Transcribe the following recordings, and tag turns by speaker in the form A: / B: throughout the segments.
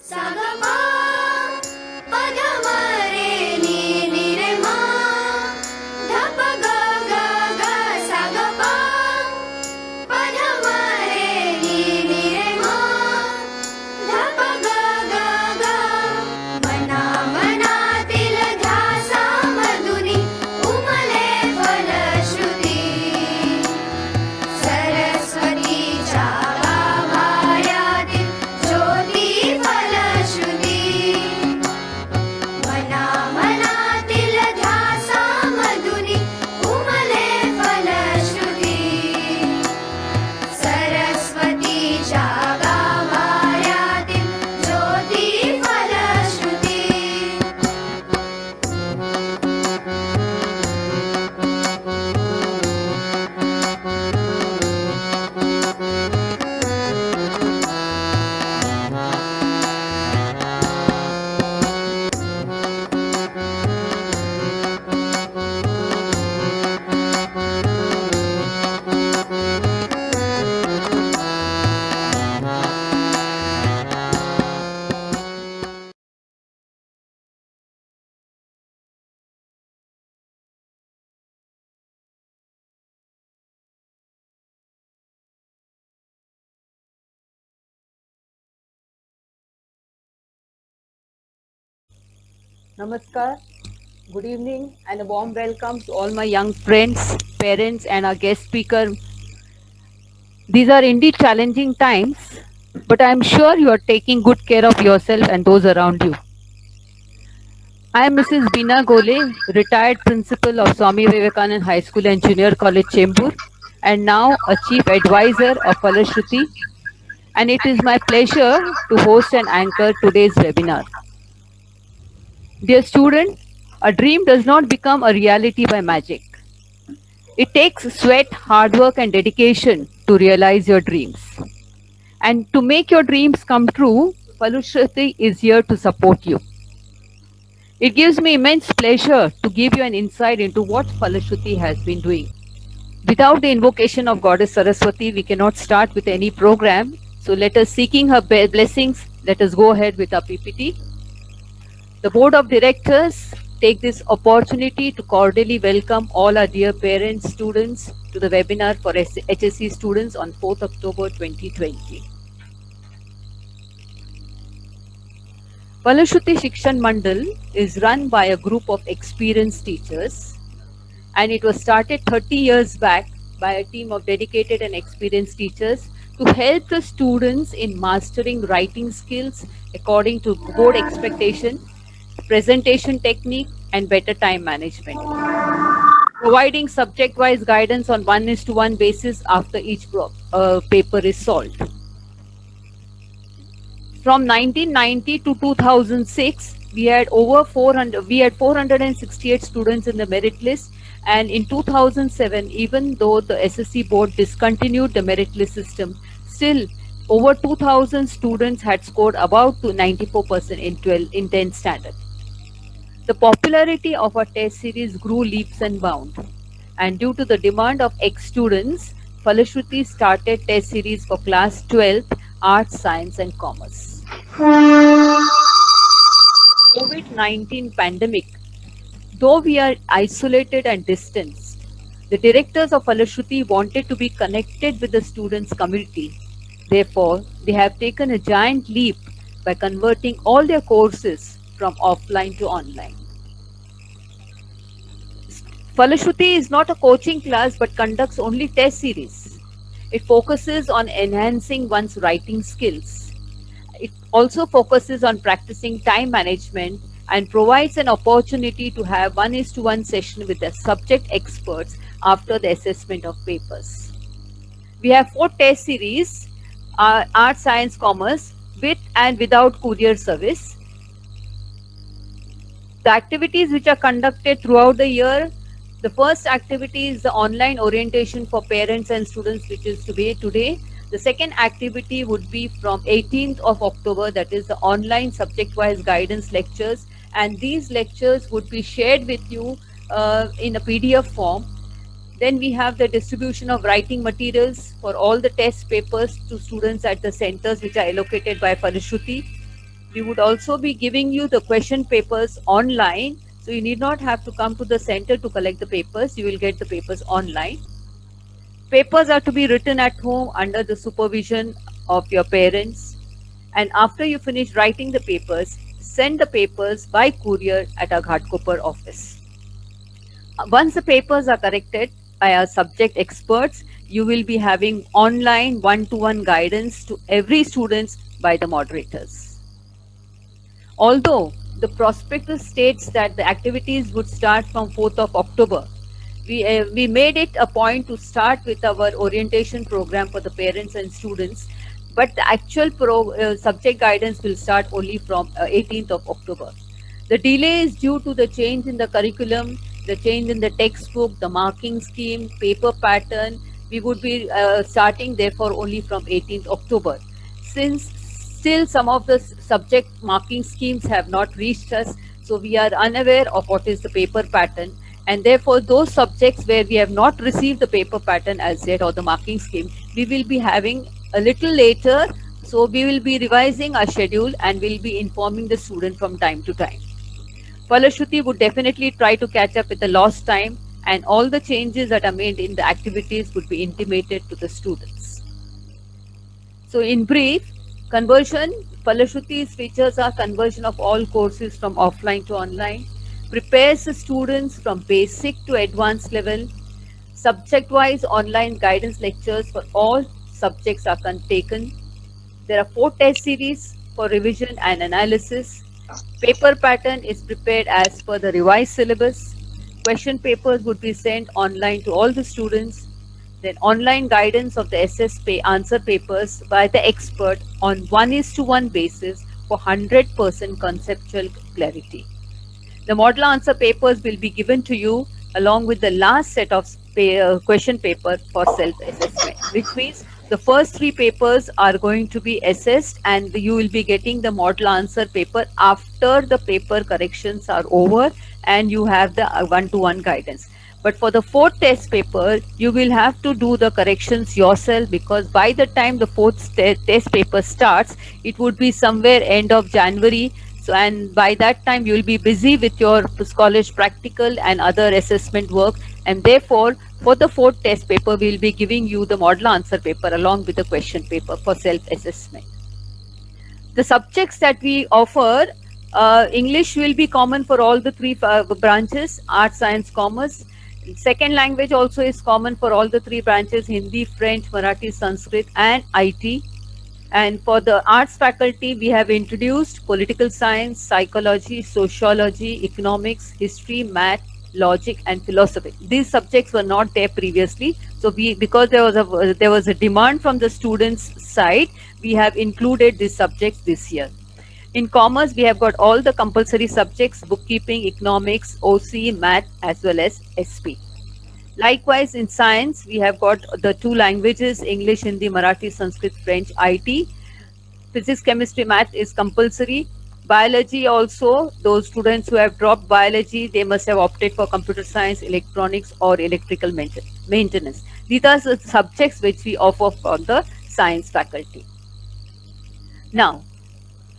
A: Sagama Padamare ni ni re ma Dhapa ga ga ga Sagapa Padamare ni ni re ma Dhapa ga ga ga Mana manatil dhyasa madhuni Umale phala shruti Saraswati cha गाभार्यादिं ज्योति फलश्रुति मना मनातील ध्यासा मधुनि उमले फलश्रुति सरस्वती चा गाभार्यादिं ज्योति फलश्रुति
B: Namaskar, good evening, and a warm welcome to all my young friends, parents, and our guest speaker. These are indeed challenging times, but I am sure you are taking good care of yourself and those around you. I am Mrs. Bina Gole, retired principal of Swami Vivekanand High School and Junior College, Chembur, and now a chief advisor of Falashruti. And it is my pleasure to host and anchor today's webinar. Dear student, a dream does not become a reality by magic. It takes sweat, hard work, and dedication to realize your dreams. And to make your dreams come true, Falushruti is here to support you. It gives me immense pleasure to give you an insight into what Falushruti has been doing. Without the invocation of Goddess Saraswati, we cannot start with any program. So let us, seeking her blessings, let us go ahead with our PPT. The Board of Directors take this opportunity to cordially welcome all our dear parents, students to the webinar for HSC students on 4th October 2020. Falashruti Shikshan Mandal is run by a group of experienced teachers, and it was started 30 years back by a team of dedicated and experienced teachers to help the students in mastering writing skills according to board expectation, presentation technique, and better time management. Providing subject-wise guidance on 1:1 basis after each paper is solved. From 1990 to 2006, we had 468 students in the merit list, and in 2007, even though the SSC board discontinued the merit list system, still over 2,000 students had scored about 94% in 10th standard. The popularity of our test series grew leaps and bounds, and due to the demand of ex-students, Falashruti started test series for class 12th, Arts, Science and Commerce. COVID-19 pandemic, though we are isolated and distanced, the directors of Falashruti wanted to be connected with the students' community. Therefore, they have taken a giant leap by converting all their courses from offline to online. Falashruti is not a coaching class but conducts only test series. It focuses on enhancing one's writing skills. It also focuses on practicing time management and provides an opportunity to have 1:1 session with the subject experts after the assessment of papers. We have 4 test series, Art, Science, Commerce, with and without courier service. The activities which are conducted throughout the year, the first activity is the online orientation for parents and students, which is to be today. The second activity would be from 18th of October, that is the online subject-wise guidance lectures, and these lectures would be shared with you in a PDF form. Then we have the distribution of writing materials for all the test papers to students at the centers which are allocated by Falashruti. We would also be giving you the question papers online. So you need not have to come to the center to collect the papers. You will get the papers online. Papers are to be written at home under the supervision of your parents. And after you finish writing the papers, send the papers by courier at our Ghatkopar office. Once the papers are corrected by our subject experts, you will be having online one-to-one guidance to every student by the moderators. Although the prospectus states that the activities would start from 4th of October, we made it a point to start with our orientation program for the parents and students, but the actual subject guidance will start only from 18th of October. The delay is due to the change in the curriculum, the change in the textbook, the marking scheme, paper pattern. We would be starting therefore only from 18th October. Since still some of the subject marking schemes have not reached us, so we are unaware of what is the paper pattern, and therefore those subjects where we have not received the paper pattern as yet or the marking scheme, we will be having a little later. So we will be revising our schedule and will be informing the student from time to time. Palashruti would definitely try to catch up with the lost time, and all the changes that are made in the activities would be intimated to the students. So, in brief, conversion, Palashruti's features are conversion of all courses from offline to online, prepares the students from basic to advanced level, subject wise online guidance lectures for all subjects are taken. There are 4 test series for revision and analysis. Paper pattern is prepared as per the revised syllabus. Question papers would be sent online to all the students. Then online guidance of the answer papers by the expert on 1:1 basis for 100% conceptual clarity. The model answer papers will be given to you along with the last set of question paper for self-assessment, which means the first 3 papers are going to be assessed and you will be getting the model answer paper after the paper corrections are over and you have the one-to-one guidance. But for the fourth test paper, you will have to do the corrections yourself because by the time the fourth test paper starts, it would be somewhere end of January. So, and by that time, you will be busy with your college practical and other assessment work. And therefore, for the fourth test paper, we will be giving you the model answer paper along with the question paper for self assessment. The subjects that we offer, English will be common for all the 3 branches, art, science, commerce. Second language also is common for all the 3 branches, Hindi, French, Marathi, Sanskrit, and IT. And for the arts faculty, we have introduced political science, psychology, sociology, economics, history, math, logic, and philosophy. These subjects were not there previously. So we, because there was a demand from the students' side, we have included these subjects this year. In commerce, we have got all the compulsory subjects: bookkeeping, economics, OC, math, as well as SP. Likewise, in science, we have got the 2 languages: English, Hindi, Marathi, Sanskrit, French, IT. Physics, chemistry, math is compulsory. Biology also, those students who have dropped biology, they must have opted for computer science, electronics, or electrical maintenance. These are the subjects which we offer for the science faculty. Now,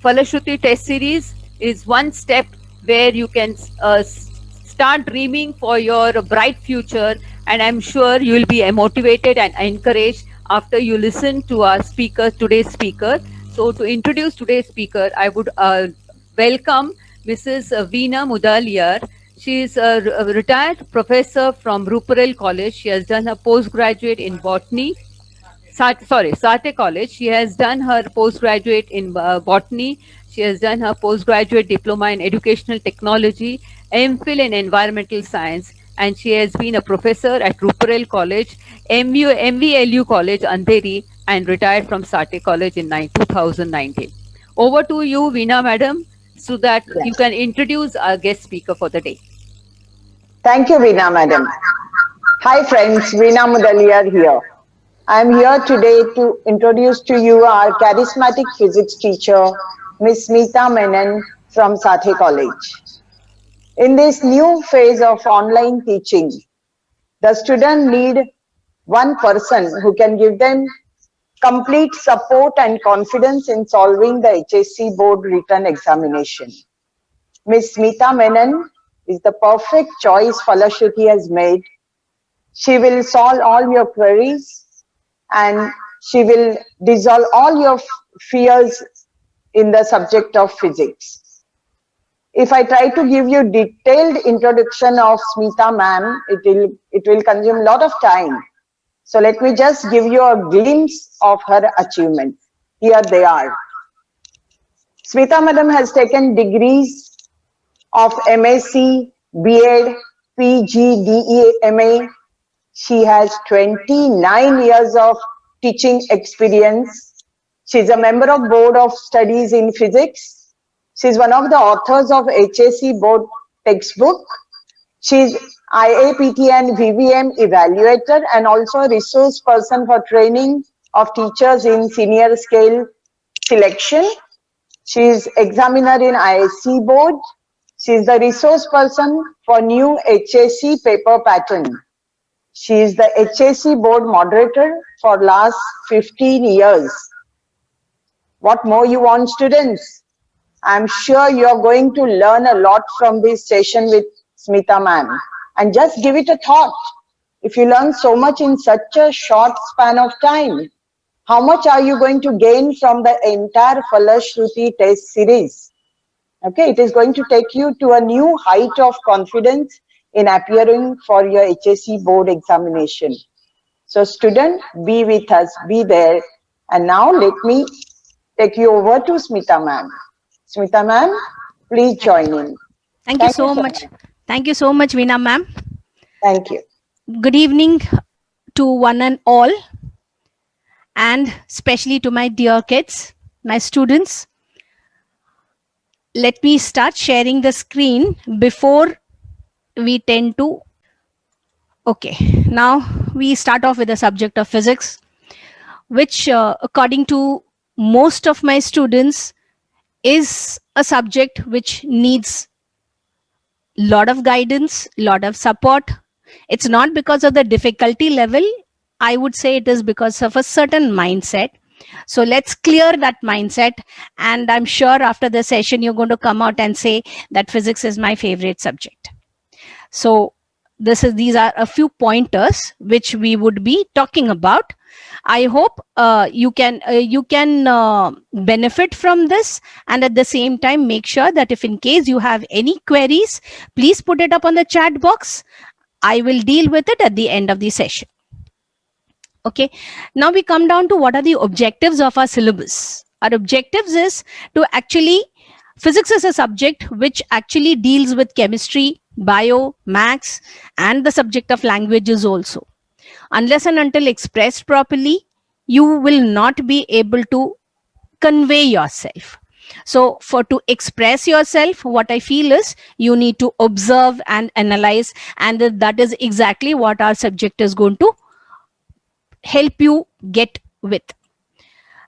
B: Falashruti test series is one step where you can start dreaming for your bright future, and I'm sure you will be motivated and encouraged after you listen to our speaker, today's speaker. So, to introduce today's speaker, I would welcome Mrs. Veena Mudaliar. She is a retired professor from Ruparel College. She has done her postgraduate in botany, Sate College. She has done her postgraduate in botany. She has done her postgraduate diploma in educational technology, MPhil in environmental science, and she has been a professor at Ruparel College, MVLU College, Andheri, and retired from Sate College in 2019. Over to you, Veena Madam, so that
C: Yeah.
B: you can introduce our guest speaker for the day.
C: Thank you, Veena Madam. Hi friends, Veena Mudaliar here. I am here today to introduce to you our charismatic physics teacher, Miss Meeta Menon from Sathe College. In this new phase of online teaching, the student need one person who can give them complete support and confidence in solving the HSC board written examination. Miss Smita Menon is the perfect choice Falashruti has made. She will solve all your queries and she will dissolve all your fears in the subject of physics. If I try to give you detailed introduction of Smita ma'am, it will consume a lot of time. So let me just give you a glimpse of her achievements. Here they are. Smita madam has taken degrees of MSc, B.Ed, PG, DE, MA. She has 29 years of teaching experience. She is a member of Board of Studies in Physics. She is one of the authors of HSC board textbook. She is IAPT and VVM evaluator and also a resource person for training of teachers in senior scale selection. She is examiner in ISC board. She is the resource person for new HSC paper pattern. She is the HSC board moderator for last 15 years. What more you want, students? I'm sure you're going to learn a lot from this session with Smita ma'am. And just give it a thought. If you learn so much in such a short span of time, how much are you going to gain from the entire Falashruti test series? Okay, it is going to take you to a new height of confidence in appearing for your HSC board examination. So student, be with us, be there. And now let me take you over to Smita ma'am. Smita ma'am, please join in.
D: Thank you so much. Thank you so much, Veena ma'am.
C: Thank you.
D: Good evening to one and all, and especially to my dear kids, my students. Let me start sharing the screen before we tend to. Okay, now we start off with the subject of physics, which according to most of my students is a subject which needs lot of guidance, lot of support. It's not because of the difficulty level. I would say it is because of a certain mindset. So let's clear that mindset. And I'm sure after the session, you're going to come out and say that physics is my favorite subject. So these are a few pointers which we would be talking about. I hope you can benefit from this, and at the same time make sure that if in case you have any queries, please put it up on the chat box. I will deal with it at the end of the session. Okay, now we come down to what are the objectives of our syllabus. Our objectives is to actually, physics is a subject which actually deals with chemistry, bio, maths, and the subject of languages also. Unless and until expressed properly, you will not be able to convey yourself. So to express yourself, what I feel is you need to observe and analyze, and that is exactly what our subject is going to help you get with.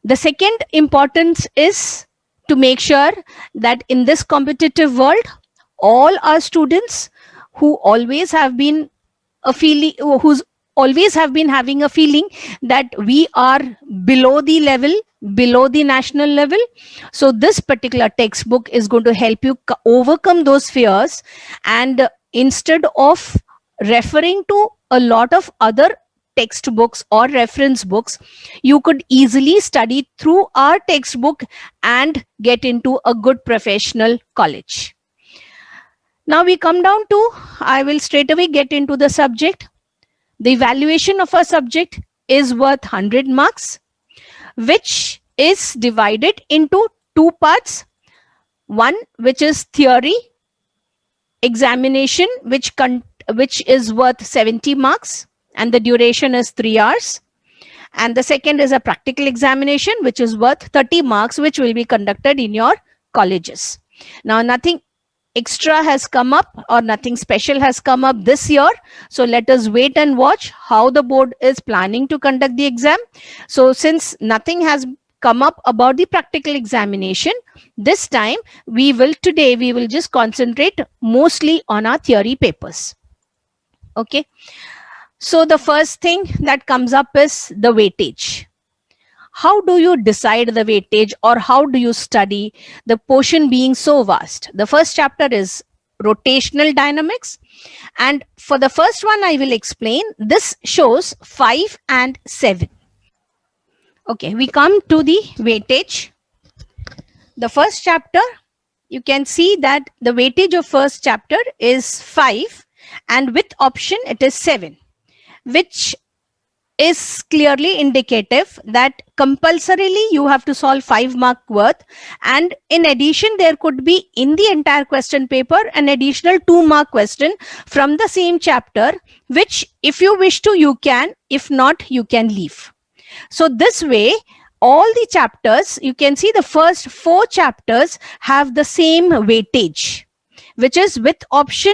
D: The second importance is to make sure that in this competitive world, all our students who always have been having a feeling that we are below the level, below the national level. So this particular textbook is going to help you overcome those fears, and instead of referring to a lot of other textbooks or reference books, you could easily study through our textbook and get into a good professional college. Now we come down to, I will straight away get into the subject. The evaluation of a subject is worth 100 marks, which is divided into two parts. One, which is theory examination, which is worth 70 marks, and the duration is 3 hours. And the second is a practical examination, which is worth 30 marks, which will be conducted in your colleges. Now, nothing extra has come up or nothing special has come up this year. So let us wait and watch how the board is planning to conduct the exam. So since nothing has come up about the practical examination, this time we will just concentrate mostly on our theory papers. Okay. So the first thing that comes up is the weightage. how do you decide the weightage, or how do you study the portion being so vast? The first chapter is rotational dynamics, and for the first one I will explain. This shows 5 and 7. Okay, we come to the weightage. The first chapter, you can see that the weightage of first chapter is 5, and with option it is 7, which is clearly indicative that compulsorily you have to solve 5 mark worth, and in addition there could be in the entire question paper an additional 2 mark question from the same chapter, which if you wish to you can, if not you can leave. So this way all the chapters, you can see the first 4 chapters have the same weightage, which is with option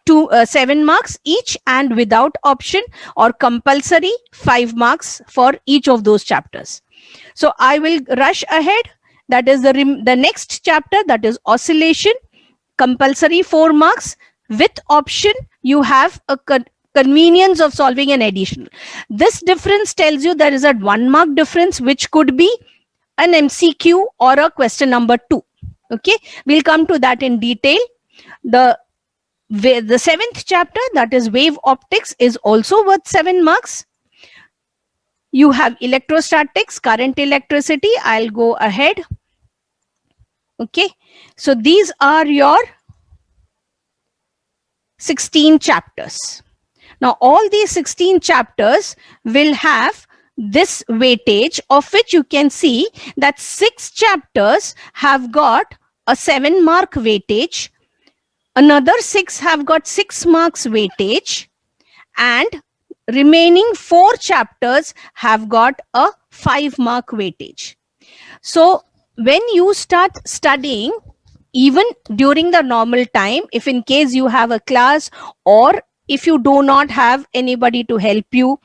D: to 7 marks each, and without option or compulsory 5 marks for each of those chapters. So I will rush ahead. That is the next chapter, that is oscillation, compulsory 4 marks, with option you have a convenience of solving an additional. This difference tells you there is a 1 mark difference, which could be an MCQ or a question number 2. Okay, we'll come to that in detail. The 7th chapter, that is wave optics, is also worth 7 marks. You have electrostatics, current electricity. I'll go ahead. Okay, so these are your 16 chapters. Now all these 16 chapters will have this weightage, of which you can see that 6 chapters have got a 7 mark weightage, another 6 have got 6 marks weightage, and remaining 4 chapters have got a 5 mark weightage. So when you start studying, even during the normal time, if in case you have a class, or if you do not have anybody to help you,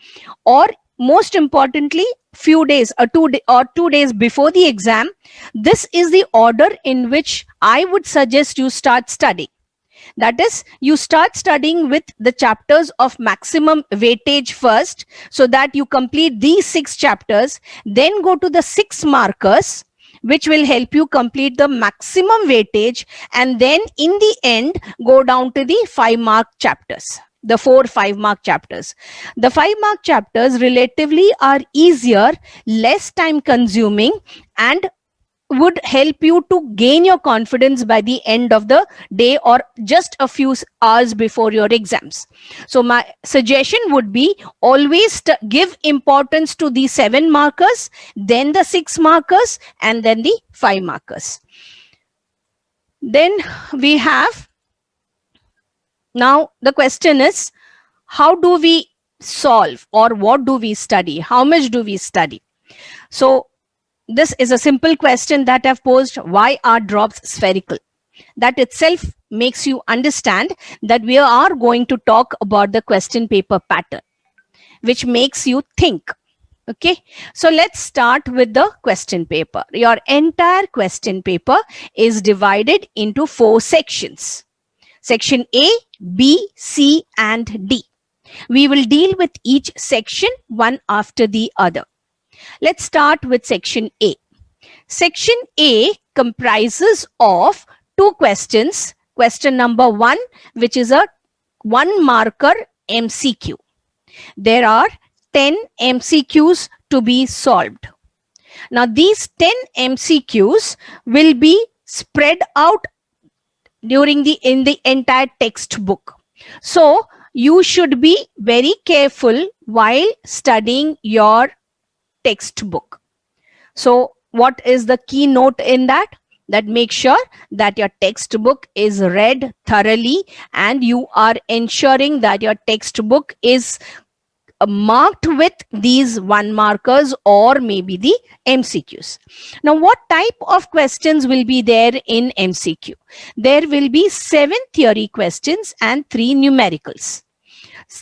D: or most importantly few days or 2 days before the exam, this is the order in which I would suggest you start studying. That is, you start studying with the chapters of maximum weightage first, so that you complete these 6 chapters, then go to the 6 markers, which will help you complete the maximum weightage, and then in the end go down to the 5 mark chapters, the 4 5 mark chapters. The 5 mark chapters relatively are easier, less time consuming, and would help you to gain your confidence by the end of the day, or just a few hours before your exams. So my suggestion would be, always give importance to the 7 markers, then the 6 markers, and then the 5 markers. Then we have, now the question is, how do we solve, or what do we study? How much do we study? So this is a simple question that I've posed. Why are drops spherical? That itself makes you understand that we are going to talk about the question paper pattern, which makes you think. Okay, so let's start with the question paper. Your entire question paper is divided into 4 sections. Section A, B, C, and D. We will deal with each section one after the other. Let's start with section A. Section A comprises of 2 questions. Question number 1, which is a 1 marker MCQ. There are 10 MCQs to be solved. Now these 10 MCQs will be spread out in the entire textbook. So you should be very careful while studying your textbook. So what is the keynote in that? That make sure that your textbook is read thoroughly, and you are ensuring that your textbook is marked with these 1 markers or maybe the MCQs. Now what type of questions will be there in MCQ? There will be 7 theory questions and 3 numericals.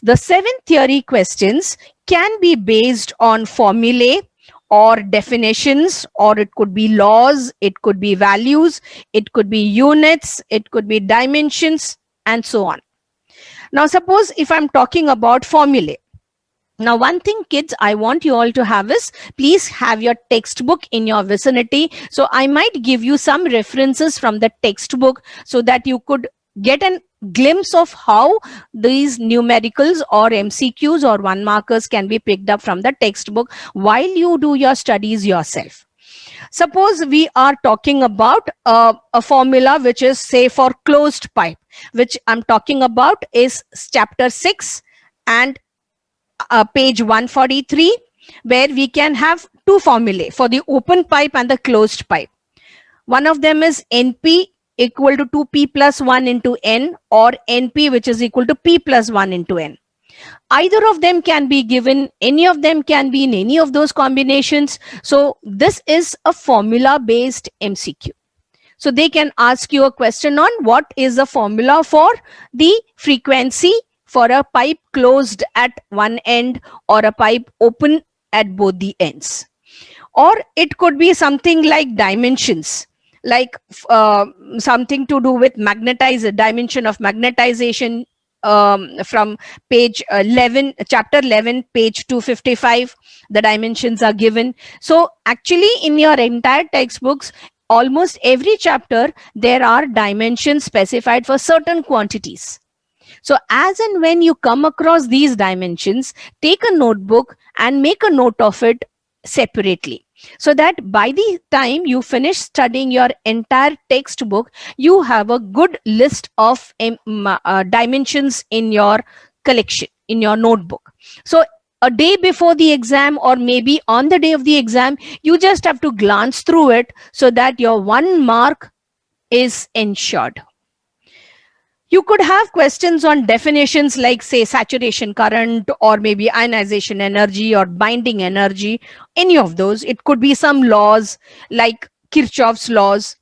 D: The 7 theory questions can be based on formulae or definitions, or it could be laws, it could be values, it could be units, it could be dimensions, and so on. Now suppose if I'm talking about formulae, Now, one thing, kids, I want you all to have is please have your textbook in your vicinity. So I might give you some references from the textbook so that you could get a glimpse of how these numericals or MCQs or one markers can be picked up from the textbook while you do your studies yourself. Suppose we are talking about a formula which is, say, for closed pipe, which I'm talking about is chapter 6 and page 143, where we can have two formulae for the open pipe and the closed pipe. One of them is NP equal to 2p plus 1 into n, or NP which is equal to p plus 1 into n. Either of them can be given, any of them can be in any of those combinations. So this is a formula based MCQ. So they can ask you a question on what is the formula for the frequency for a pipe closed at one end or a pipe open at both the ends. Or it could be something like dimensions, like something to do with dimension of magnetization, from page 11, chapter 11, page 255, the dimensions are given. So actually in your entire textbooks, almost every chapter, there are dimensions specified for certain quantities. So as and when you come across these dimensions, take a notebook and make a note of it separately, so that by the time you finish studying your entire textbook, you have a good list of dimensions in your collection, in your notebook. So a day before the exam, or maybe on the day of the exam, you just have to glance through it so that your 1 mark is ensured. You could have questions on definitions like, say, saturation current, or maybe ionization energy or binding energy, any of those. It could be some laws like Kirchhoff's laws,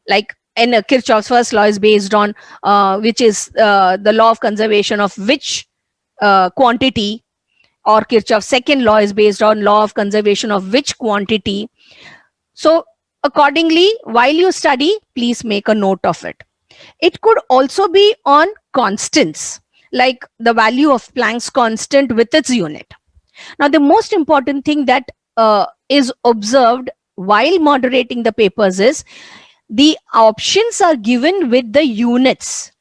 D: like, and Kirchhoff's first law is based on which is the law of conservation of which quantity, or Kirchhoff's second law is based on law of conservation of which quantity. So accordingly, while you study, please make a note of it. It could also be on constants, like the value of Planck's constant with its unit. Now, the most important thing that is observed while moderating the papers is the options are given with the units.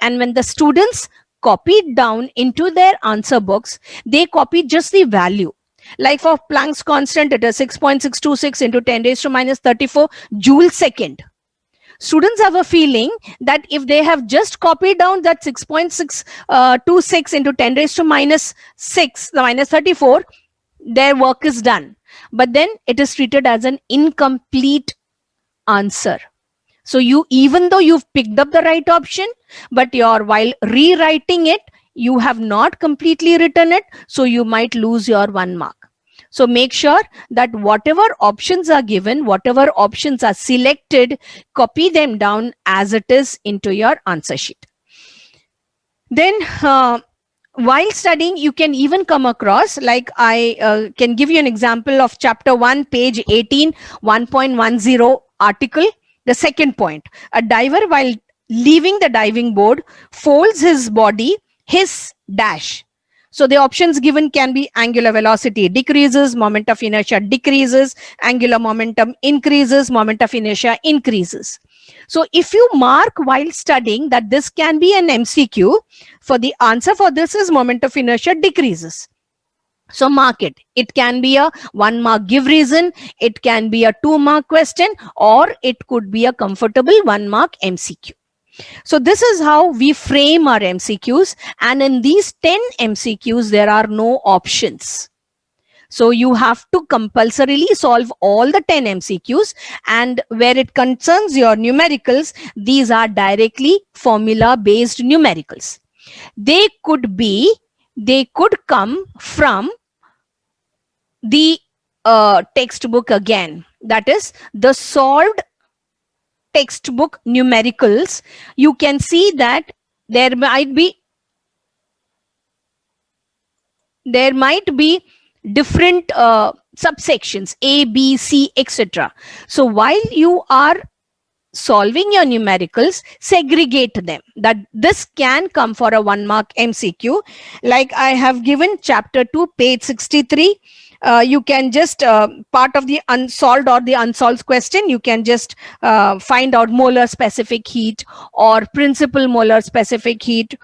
D: And when the students copied down into their answer books, they copied just the value. Like for Planck's constant, it is 6.626 into 10 raised to minus 34 joule second. Students have a feeling that if they have just copied down that 6.626 into 10 raised to minus 6, the minus 34, their work is done. But then it is treated as an incomplete answer. So you, even though you've picked up the right option, but while rewriting it, you have not completely written it, so you might lose your 1 mark. So make sure that whatever options are given, whatever options are selected, copy them down as it is into your answer sheet. Then while studying, you can even come across, like I can give you an example of chapter 1, page 18, 1.10 article. The second point, a diver while leaving the diving board folds his body, his dash. So the options given can be angular velocity decreases, moment of inertia decreases, angular momentum increases, moment of inertia increases. So if you mark while studying that this can be an MCQ, for the answer for this is moment of inertia decreases. So mark it. It can be a 1 mark give reason, it can be a 2 mark question, or it could be a comfortable 1 mark MCQ. So this is how we frame our MCQs, and in these 10 MCQs, there are no options. So you have to compulsorily solve all the 10 MCQs, and where it concerns your numericals, these are directly formula based numericals. They could come from the textbook again, that is the solved textbook numericals. You can see that there might be different subsections A, B, C, etc. So while you are solving your numericals, segregate them. That this can come for a 1 mark MCQ. Like I have given chapter 2, page 63. You can just part of the unsolved or the unsolved question, you can just find out molar specific heat or principal molar specific heat,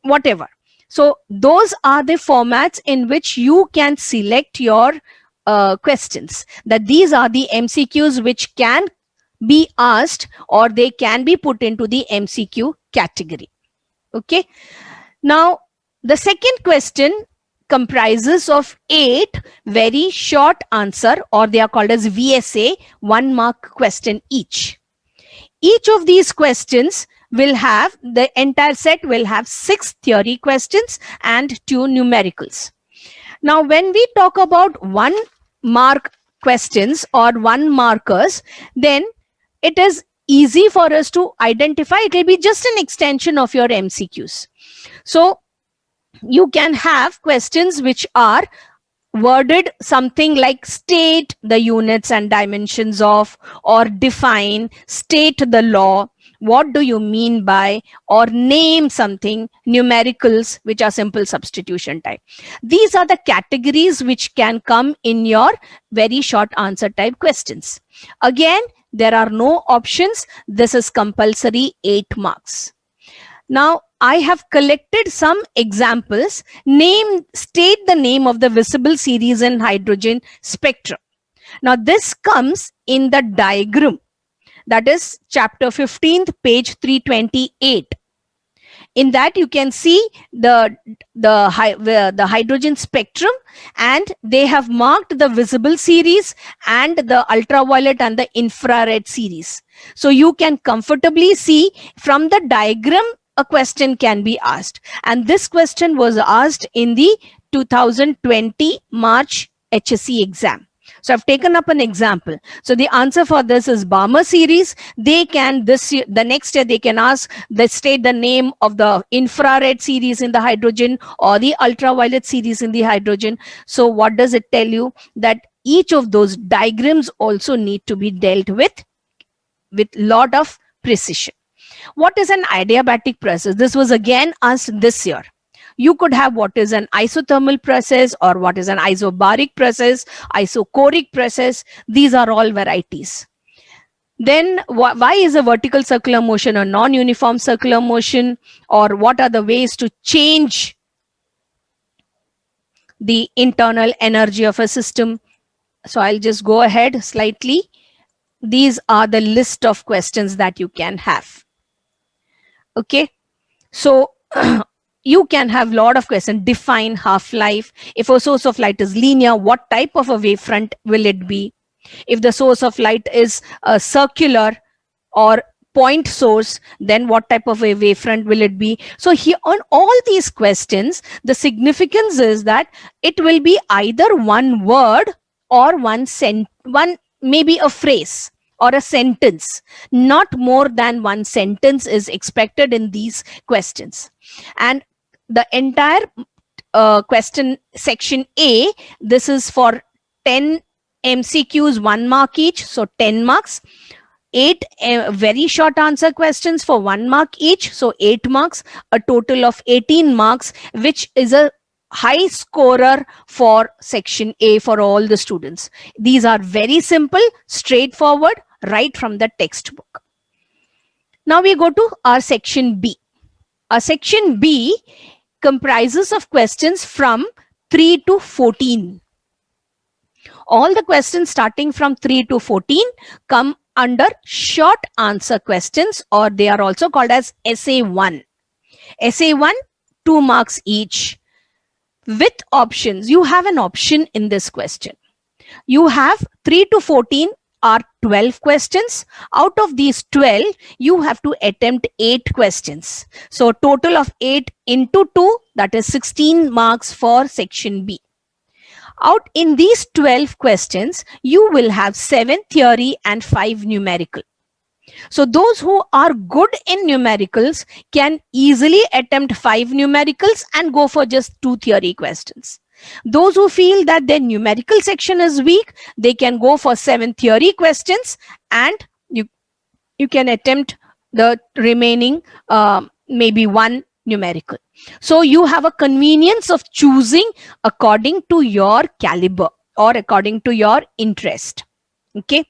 D: whatever. So those are the formats in which you can select your questions, that these are the MCQs which can be asked or they can be put into the MCQ category. Okay. Now, the second question comprises of 8 very short answer, or they are called as VSA, 1 mark question each. Each of these questions will have, the entire set will have 6 theory questions and 2 numericals. Now, when we talk about 1 mark questions or 1 markers, then it is easy for us to identify. It will be just an extension of your MCQs. So you can have questions which are worded something like state the units and dimensions of, or define, state the law, what do you mean by, or name something, numericals, which are simple substitution type. These are the categories which can come in your very short answer type questions. Again, there are no options. This is compulsory 8 marks. Now, I have collected some examples. State the name of the visible series in hydrogen spectrum. Now, this comes in the diagram. That is chapter 15th, page 328. In that, you can see the hydrogen spectrum, and they have marked the visible series and the ultraviolet and the infrared series. So you can comfortably see from the diagram a question can be asked. And this question was asked in the 2020 March HSC exam. So I've taken up an example. So the answer for this is Balmer series. They can, this year, the next year, they can ask, they state the name of the infrared series in the hydrogen or the ultraviolet series in the hydrogen. So what does it tell you? That each of those diagrams also need to be dealt with lot of precision. What is an adiabatic process? This was again asked this year. You could have what is an isothermal process or what is an isobaric process, isochoric process. These are all varieties. Then why is a vertical circular motion a non-uniform circular motion, or what are the ways to change the internal energy of a system? So I'll just go ahead slightly. These are the list of questions that you can have. Okay, so you can have a lot of questions. Define half-life. If a source of light is linear, what type of a wavefront will it be? If the source of light is a circular or point source, then what type of a wavefront will it be? So here on all these questions, the significance is that it will be either one word or one maybe a phrase or a sentence. Not more than one sentence is expected in these questions. And the entire question section A, this is for 10 MCQs, 1 mark each, so 10 marks. 8 very short answer questions for 1 mark each, so 8 marks, a total of 18 marks, which is a high scorer for section A for all the students. These are very simple, straightforward, right from the textbook. Now we go to our section B. Our section B comprises of questions from 3 to 14. All the questions starting from 3 to 14 come under short answer questions, or they are also called as Essay 1. Essay 1, 2 marks each. With options, you have an option in this question. You have 3 to 14 are 12 questions. Out of these 12, you have to attempt 8 questions. So total of 8 into 2, that is 16 marks for section B. Out in these 12 questions, you will have 7 theory and 5 numerical. So those who are good in numericals can easily attempt 5 numericals and go for just 2 theory questions. Those who feel that their numerical section is weak, they can go for 7 theory questions and you can attempt the remaining maybe one numerical. So you have a convenience of choosing according to your caliber or according to your interest. Okay.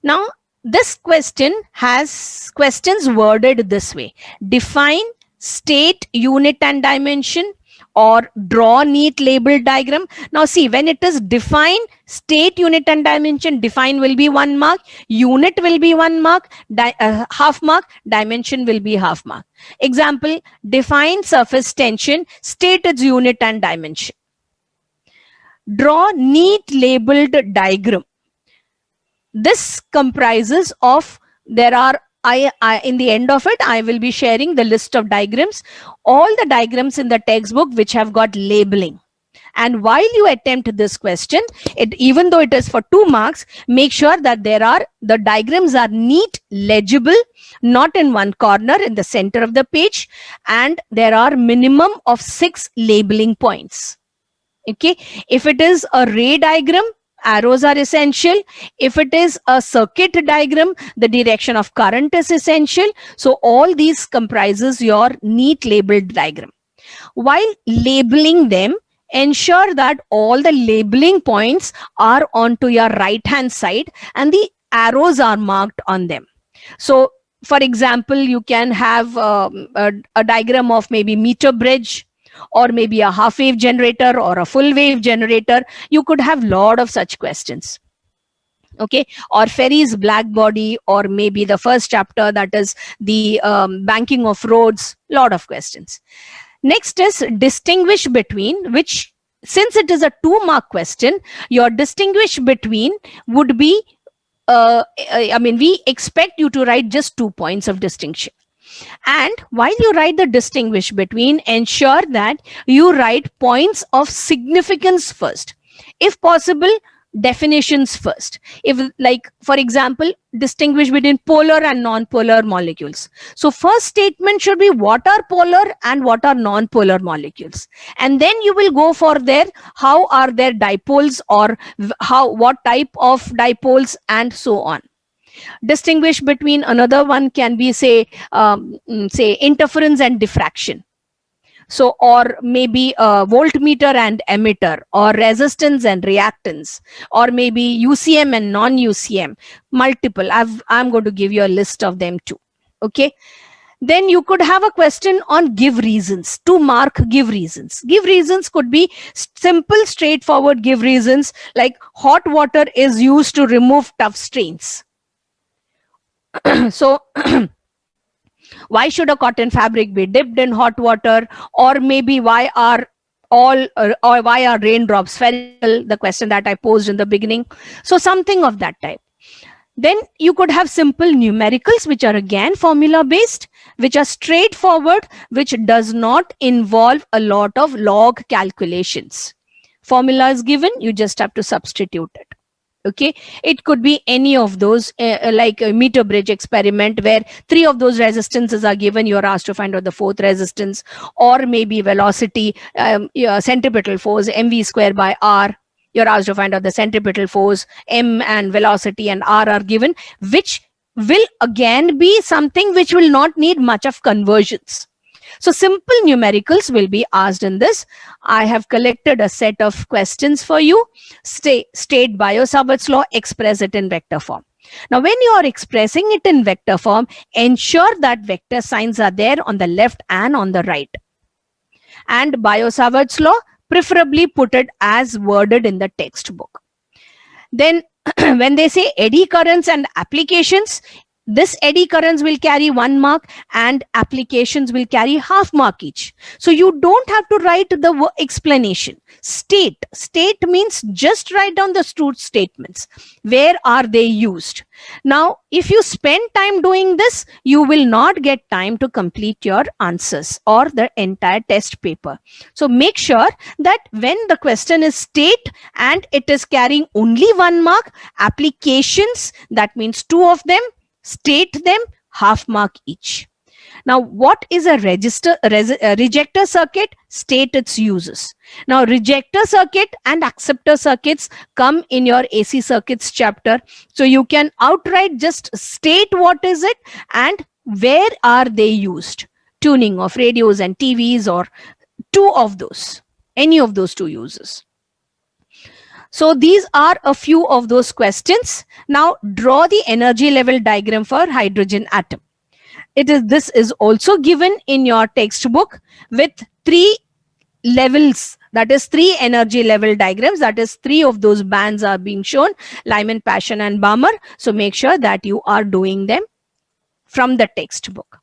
D: Now, this question has questions worded this way: define, state, unit and dimension, or draw neat label diagram. Now see, when it is define, state, unit and dimension, define will be 1 mark, unit will be 1 mark, half mark, dimension will be half mark. Example, define surface tension, state its unit and dimension. Draw neat labeled diagram. This comprises of, there are, in the end of it, I will be sharing the list of diagrams, all the diagrams in the textbook which have got labeling. And while you attempt this question, even though it is for 2 marks, make sure that the diagrams are neat, legible, not in one corner in the center of the page, and there are minimum of 6 labeling points. Okay, if it is a ray diagram, arrows are essential. If it is a circuit diagram, the direction of current is essential. So all these comprises your neat labeled diagram. While labeling them, ensure that all the labeling points are onto your right hand side and the arrows are marked on them. So for example, you can have a diagram of maybe meter bridge, or maybe a half wave generator or a full wave generator. You could have lot of such questions. Okay, or Ferry's black body, or maybe the first chapter, that is the banking of roads, lot of questions. Next is distinguish between, which, since it is a 2 mark question, your distinguish between would be, we expect you to write just 2 points of distinction. And while you write the distinguish between, ensure that you write points of significance first. If possible, definitions first. If, like, for example, distinguish between polar and non-polar molecules. So first statement should be what are polar and what are non-polar molecules. And then you will go for their, how are their dipoles, or what type of dipoles, and so on. Distinguish between, another one can be say interference and diffraction. So, or maybe a voltmeter and emitter, or resistance and reactance, or maybe UCM and non-UCM, multiple. I'm going to give you a list of them too. Okay. Then you could have a question on give reasons, 2 mark give reasons. Give reasons could be simple, straightforward give reasons, like hot water is used to remove tough stains. So why should a cotton fabric be dipped in hot water? Or maybe why are why are raindrops spherical, the question that I posed in the beginning. So something of that type. Then you could have simple numericals, which are again formula based, which are straightforward, which does not involve a lot of log calculations. Formula is given, you just have to substitute it. Okay, it could be any of those, like a meter bridge experiment where 3 of those resistances are given, you are asked to find out the 4th resistance. Or maybe velocity, centripetal force mv square by r, you're asked to find out the centripetal force, m and velocity and r are given, which will again be something which will not need much of conversions. So simple numericals will be asked in this. I have collected a set of questions for you. State Biot-Savart's law, express it in vector form. Now, when you are expressing it in vector form, ensure that vector signs are there on the left and on the right. And Biot-Savart's law, preferably put it as worded in the textbook. Then when they say eddy currents and applications, this eddy currents will carry 1 mark and applications will carry half mark each. So you don't have to write the explanation. State means just write down the truth statements. Where are they used? Now, if you spend time doing this, you will not get time to complete your answers or the entire test paper. So make sure that when the question is state and it is carrying only 1 mark, applications, that means 2 of them, state them, half mark each. Now, what is a rejector circuit? State its uses. Now, rejector circuit and acceptor circuits come in your AC circuits chapter. So you can outright just state what is it and where are they used. Tuning of radios and TVs, or two of those, any of those two uses. So these are a few of those questions. Now draw the energy level diagram for hydrogen atom. This is also given in your textbook with 3 levels, that is 3 energy level diagrams, that is 3 of those bands are being shown, Lyman, Paschen and Balmer. So make sure that you are doing them from the textbook.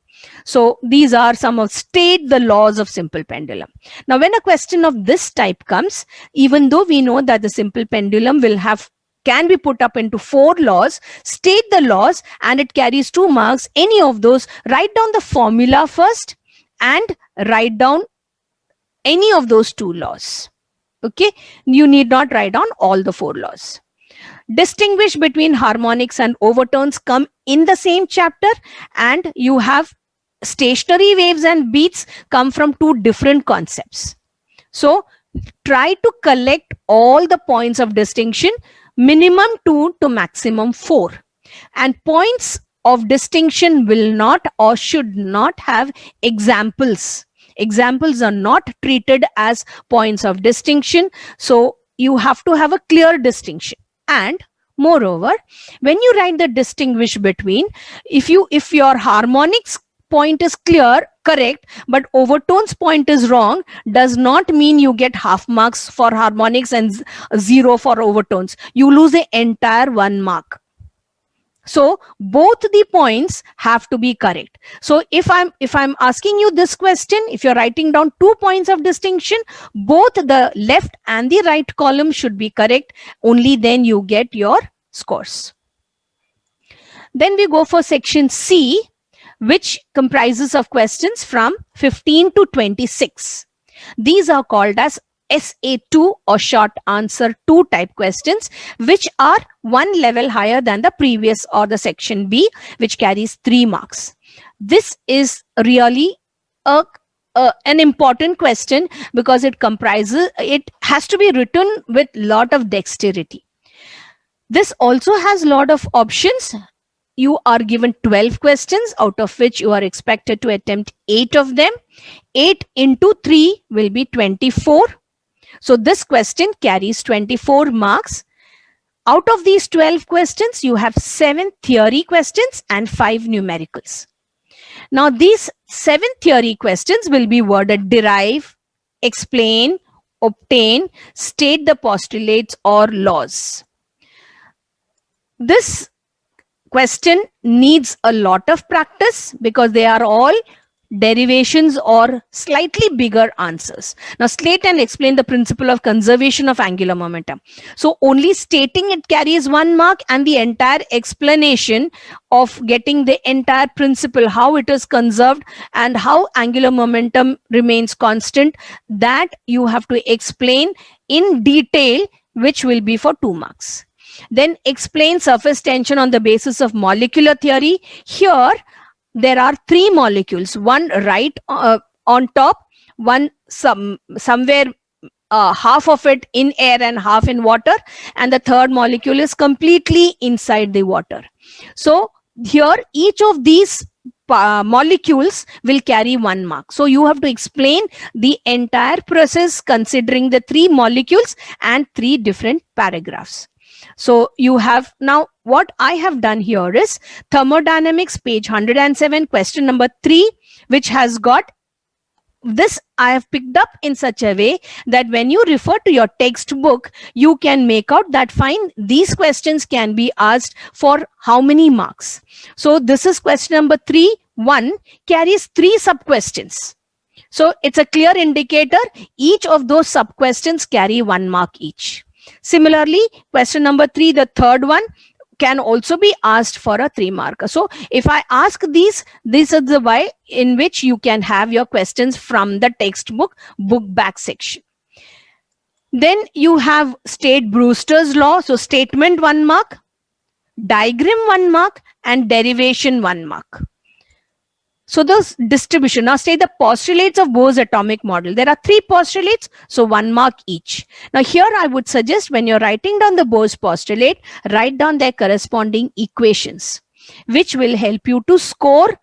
D: So these are some of state the laws of simple pendulum. Now when a question of this type comes, even though we know that the simple pendulum can be put up into 4 laws, state the laws and it carries 2 marks. Any of those, write down the formula first and write down any of those 2 laws. Okay, you need not write down all the 4 laws. Distinguish between harmonics and overtones come in the same chapter, and you have stationary waves and beats come from 2 different concepts. So try to collect all the points of distinction, minimum 2 to maximum 4. And points of distinction will not or should not have examples. Examples are not treated as points of distinction. So you have to have a clear distinction. And moreover, when you write the distinguish between, if your harmonics point is correct, but overtones point is wrong, does not mean you get half marks for harmonics and 0 for overtones. You lose the entire 1 mark. So both the points have to be correct. So if I'm asking you this question, if you're writing down 2 points of distinction, both the left and the right column should be correct. Only then you get your scores. Then we go for section C, which comprises of questions from 15 to 26. These are called as SA2 or short answer 2 type questions, which are 1 level higher than the previous or the section B, which carries 3 marks. This is really an important question because it has to be written with lot of dexterity. This also has lot of options. You are given 12 questions, out of which you are expected to attempt 8 of them. 8 into 3 will be 24. So this question carries 24 marks. Out of these 12 questions, you have 7 theory questions and 5 numericals. Now these 7 theory questions will be worded derive, explain, obtain, state the postulates or laws. This question needs a lot of practice because they are all derivations or slightly bigger answers. Now state and explain the principle of conservation of angular momentum. So only stating it carries 1 mark, and the entire explanation of getting the entire principle, how it is conserved and how angular momentum remains constant, that you have to explain in detail, which will be for 2 marks. Then explain surface tension on the basis of molecular theory. Here there are 3 molecules, one right on top, one somewhere half of it in air and half in water, and the third molecule is completely inside the water. So here each of these molecules will carry 1 mark. So you have to explain the entire process considering the 3 molecules and 3 different paragraphs. So you have, now what I have done here is thermodynamics, page 107, question number 3, which has got this. I have picked up in such a way that when you refer to your textbook, you can make out that fine, these questions can be asked for how many marks. So this is question number 3. 1 carries 3 sub questions. So it's a clear indicator. Each of those sub questions carry 1 mark each. Similarly, question number 3, the third one, can also be asked for a 3 marker. So if I ask these is the way in which you can have your questions from the textbook book back section. Then you have state Brewster's law. So statement 1 mark, diagram 1 mark, and derivation 1 mark. So the distribution, now state the postulates of Bohr's atomic model. There are 3 postulates, so 1 mark each. Now here I would suggest when you're writing down the Bohr's postulate, write down their corresponding equations, which will help you to score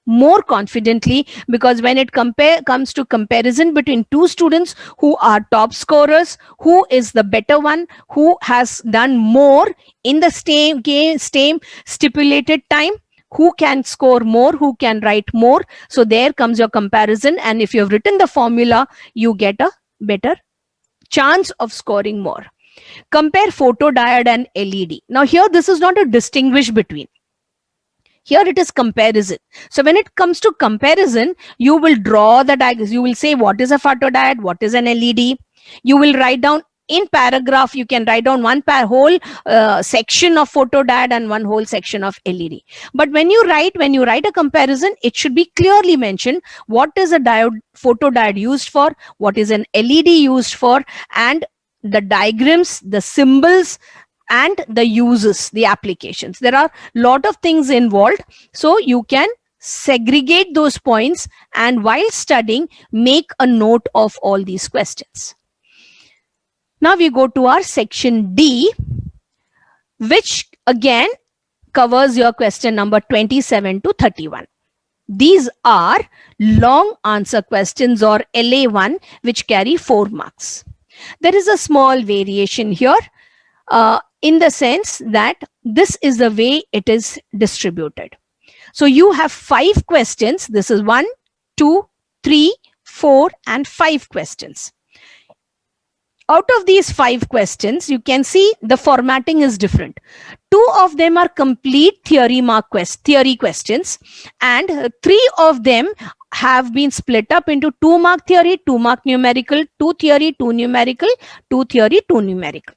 D: more confidently, because when it comes to comparison between 2 students who are top scorers, who is the better one, who has done more in the same stipulated time, who can score more, who can write more. So there comes your comparison, and if you have written the formula, you get a better chance of scoring more. Compare photodiode and LED. Now here this is not a distinguish between. Here it is comparison. So when it comes to comparison, you will draw the diagram. You will say what is a photodiode, what is an LED. You will write down in paragraph, you can write down one whole section of photodiode and one whole section of LED. But when you write a comparison, it should be clearly mentioned what is a photodiode used for, what is an LED used for, and the diagrams, the symbols, and the uses, the applications. There are a lot of things involved, so you can segregate those points, and while studying, make a note of all these questions. Now we go to our section D, which again covers your question number 27 to 31. These are long answer questions, or LA1, which carry 4 marks. There is a small variation here in the sense that this is the way it is distributed. So you have 5 questions. This is 1, 2, 3, 4, and 5 questions. Out of these 5 questions, you can see the formatting is different. 2 of them are complete theory questions, and 3 of them have been split up into 2 mark theory, 2 mark numerical, 2 theory, 2 numerical, 2 theory, 2 numerical.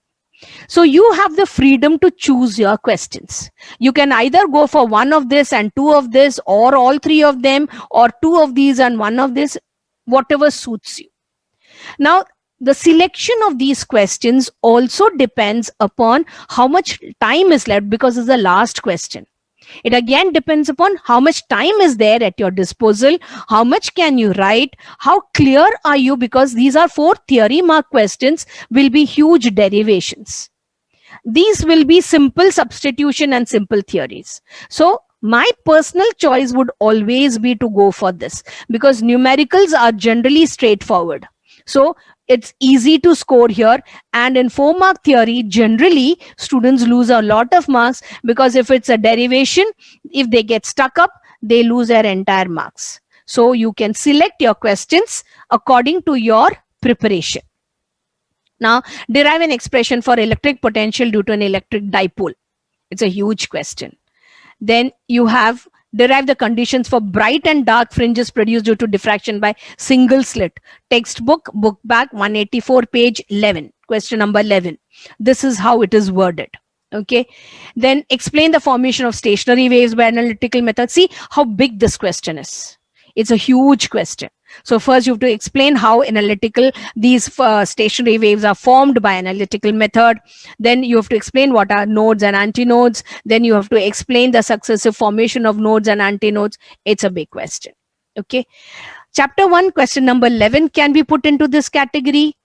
D: So you have the freedom to choose your questions. You can either go for 1 of this and 2 of this, or all 3 of them, or 2 of these and 1 of this, whatever suits you. Now, the selection of these questions also depends upon how much time is left, because it's the last question. It again depends upon how much time is there at your disposal, how much can you write, how clear are you, because these are 4 theory mark questions, will be huge derivations. These will be simple substitution and simple theories. So my personal choice would always be to go for this, because numericals are generally straightforward. So it's easy to score here, and in 4 mark theory, generally students lose a lot of marks, because if it's a derivation, if they get stuck up, they lose their entire marks. So you can select your questions according to your preparation. Now, derive an expression for electric potential due to an electric dipole. It's a huge question. Then you have derive the conditions for bright and dark fringes produced due to diffraction by single slit. Textbook, book back 184, page 11, question number 11. This is how it is worded. Okay. Then explain the formation of stationary waves by analytical method. See how big this question is. It's a huge question. So first you have to explain how these stationary waves are formed by analytical method. Then you have to explain what are nodes and antinodes. Then you have to explain the successive formation of nodes and antinodes. It's a big question. Okay. Chapter 1, question number 11 can be put into this category.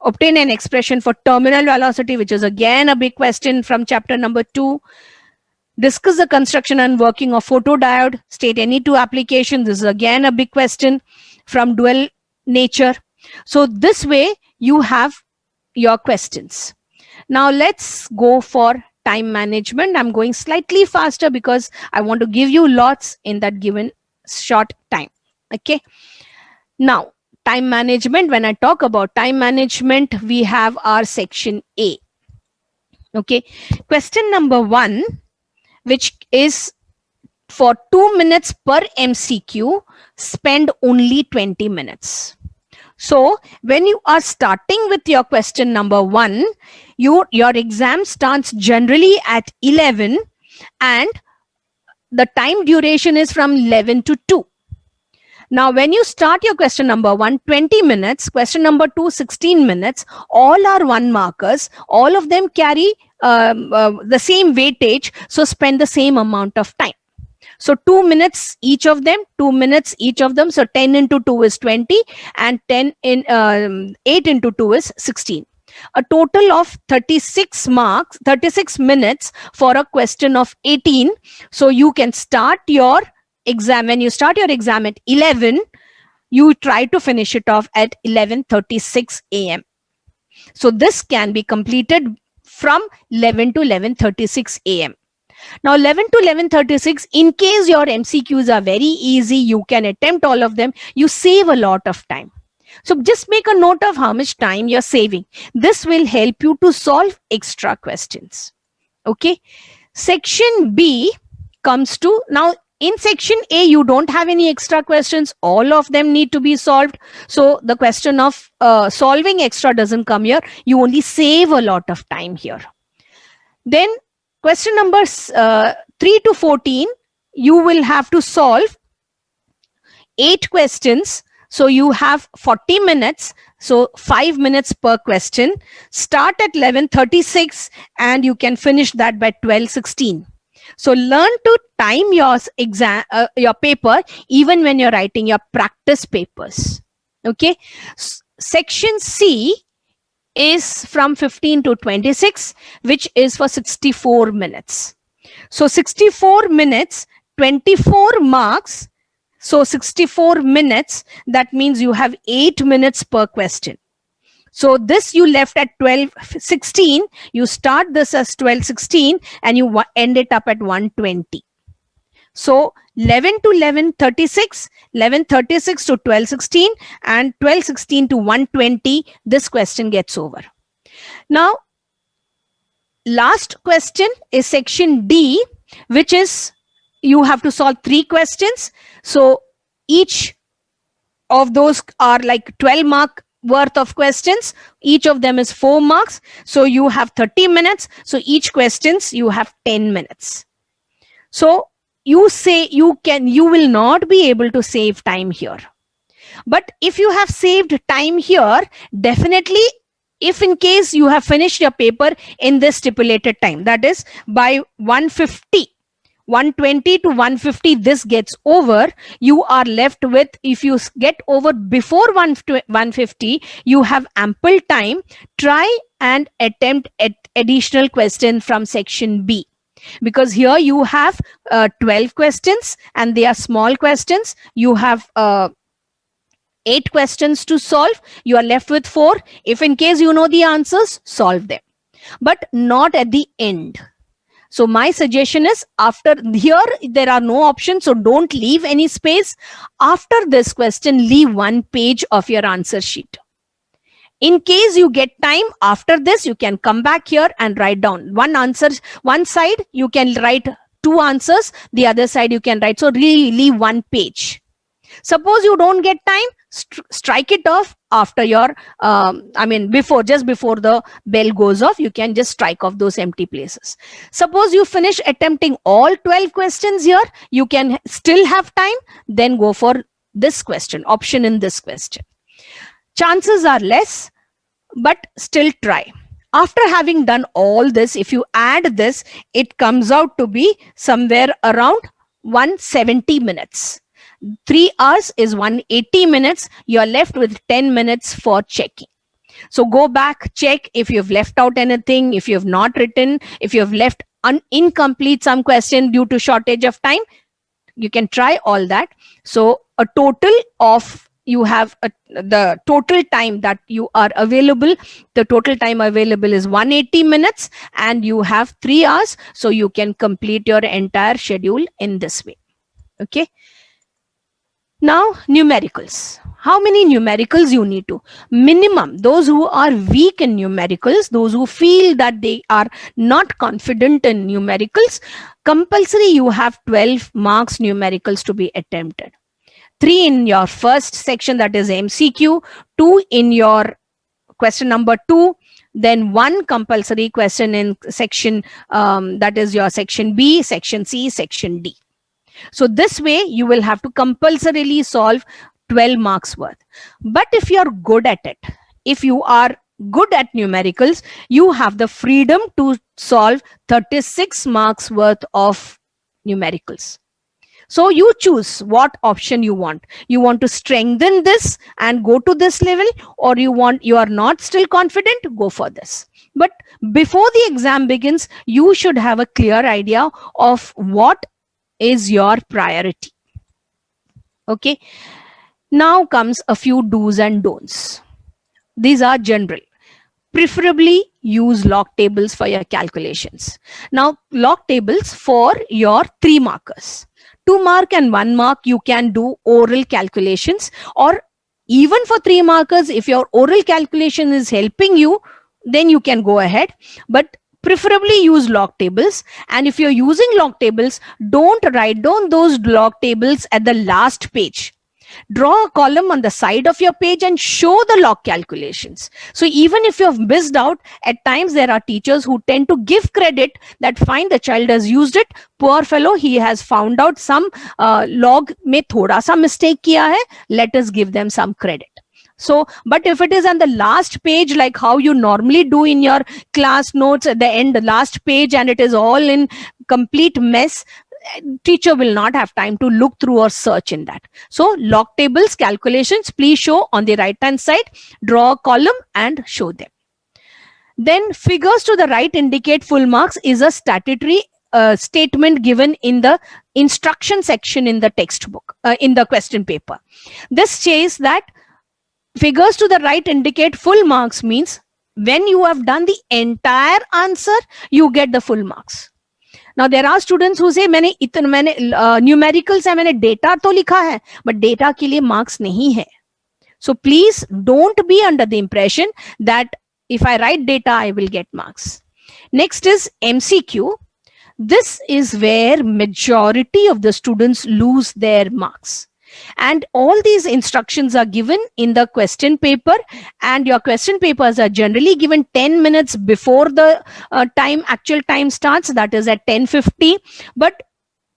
D: Obtain an expression for terminal velocity, which is again a big question from chapter number 2. Discuss the construction and working of photodiode. State any 2 applications. This is again a big question from dual nature. So this way you have your questions. Now let's go for time management. I'm going slightly faster because I want to give you lots in that given short time. Okay. Now, time management. When I talk about time management, we have our section A. Okay. Question number 1, which is for 2 minutes per MCQ, spend only 20 minutes. So when you are starting with your question number 1, your exam starts generally at 11, and the time duration is from 11 to 2. Now, when you start your question number 1, 20 minutes, question number 2, 16 minutes, all are 1 markers. All of them carry the same weightage, so spend the same amount of time. So 2 minutes each of them, 2 minutes each of them. So 10 into 2 is 20 and 8 into 2 is 16. A total of 36 marks, 36 minutes for a question of 18. So you can start your exam. When you start your exam at 11, you try to finish it off at 11:36 a.m. So this can be completed from 11 to 11:36 a.m. Now 11 to 11:36, in case your MCQs are very easy, you can attempt all of them. You save a lot of time. So just make a note of how much time you're saving. This will help you to solve extra questions. Okay. Section B comes to, now in section A, you don't have any extra questions. All of them need to be solved. So the question of solving extra doesn't come here. You only save a lot of time here. Then question numbers 3 to 14, you will have to solve 8 questions. So you have 40 minutes. So 5 minutes per question. Start at 11:36 and you can finish that by 12:16. So learn to time your exam, your paper, even when you're writing your practice papers. Okay. Section C is from 15 to 26, which is for 64 minutes. So 64 minutes, 24 marks. So 64 minutes, that means you have 8 minutes per question. So this you left at 12:16, you start this as 12:16 and you end it up at 1:20. So 11 to 11:36, 11:36 to 12:16 and 12:16 to 1:20, this question gets over. Now, last question is section D, which is you have to solve 3 questions. So each of those are like 12 mark worth of questions. Each of them is 4 marks. So you have 30 minutes. So each questions you have 10 minutes. So you say you will not be able to save time here. But if you have saved time here, definitely, if in case you have finished your paper in this stipulated time, that is by 1:50, 1:20 to 1:50, this gets over, you are left with, if you get over before 1:50, you have ample time. Try and attempt additional question from section B, because here you have 12 questions and they are small questions. You have 8 questions to solve. You are left with 4. If in case you know the answers, solve them, but not at the end. So my suggestion is, after here there are no options, so don't leave any space. After this question, leave 1 page of your answer sheet. In case you get time after this, you can come back here and write down one answer. One side you can write 2 answers, the other side you can write. So really leave 1 page. Suppose you don't get time, strike it off after your just before the bell goes off. You can just strike off those empty places. Suppose you finish attempting all 12 questions here, you can still have time, then go for this question, option in this question. Chances are less, but still try. After having done all this, if you add this, it comes out to be somewhere around 170 minutes. 3 hours is 180 minutes. You're left with 10 minutes for checking. So go back, check if you've left out anything, if you've not written, if you've left incomplete some question due to shortage of time. You can try all that. So a total of, you have the total time that you are available. The total time available is 180 minutes and you have 3 hours. So you can complete your entire schedule in this way. Okay. Now, numericals. How many numericals you need to? Minimum, those who are weak in numericals, those who feel that they are not confident in numericals, compulsory you have 12 marks numericals to be attempted. 3 in your first section, that is MCQ, 2 in your question number 2, then 1 compulsory question in section, that is your section B, section C, section D. So this way you will have to compulsorily solve 12 marks worth. But if you're good at it, if you are good at numericals, you have the freedom to solve 36 marks worth of numericals. So you choose what option you want. You want to strengthen this and go to this level, or you are not still confident, go for this. But before the exam begins, you should have a clear idea of what is your priority. Okay. Now comes a few do's and don'ts. These are general. Preferably use log tables for your calculations. Now, log tables for your 3 markers. 2 mark and 1 mark, you can do oral calculations, or even for 3 markers, if your oral calculation is helping you, then you can go ahead. But preferably use log tables. And if you're using log tables, don't write down those log tables at the last page. Draw a column on the side of your page and show the log calculations. So even if you've missed out, at times there are teachers who tend to give credit that fine, the child has used it. Poor fellow, he has found out some log mein thoda sa mistake kiya hai. Let us give them some credit. So, but if it is on the last page, like how you normally do in your class notes at the end, the last page, and it is all in complete mess, teacher will not have time to look through or search in that. So log tables, calculations, please show on the right hand side, draw a column and show them. Then figures to the right indicate full marks is a statutory statement given in the instruction section in the textbook, in the question paper. This says that figures to the right indicate full marks means when you have done the entire answer, you get the full marks. Now there are students who say मैंने numericals है, मैंने data तो लिखा है, but data के लिए marks नहीं है. So please don't be under the impression that if I write data, I will get marks. Next is MCQ. This is where majority of the students lose their marks. And all these instructions are given in the question paper, and your question papers are generally given 10 minutes before the actual time starts, that is at 10:50. But